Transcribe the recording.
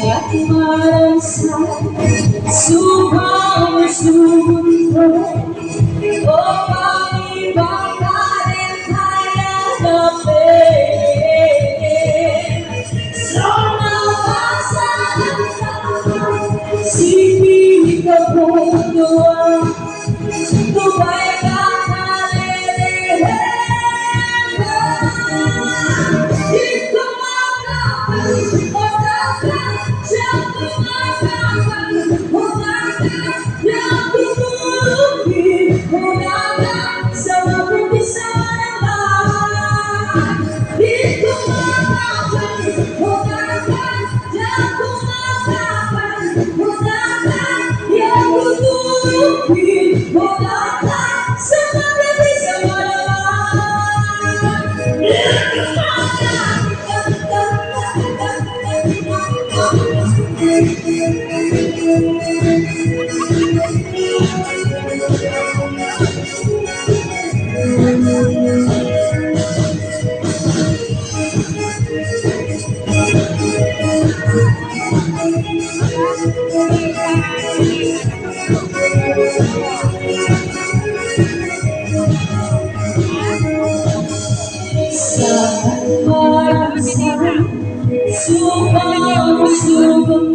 at marasa subang sumunod o pag-ibang karin kaya napin so napasalan ka sipili ka po doon tubay ka kalilihan di ko makapan siyang kumakapan umakan yang tutulungin umakan sa mabubisa ng bahay di ko makapan umakan yang kumakapan umakan yang tutulungin umakan sa mabubisa ng sa marasa subang sumunod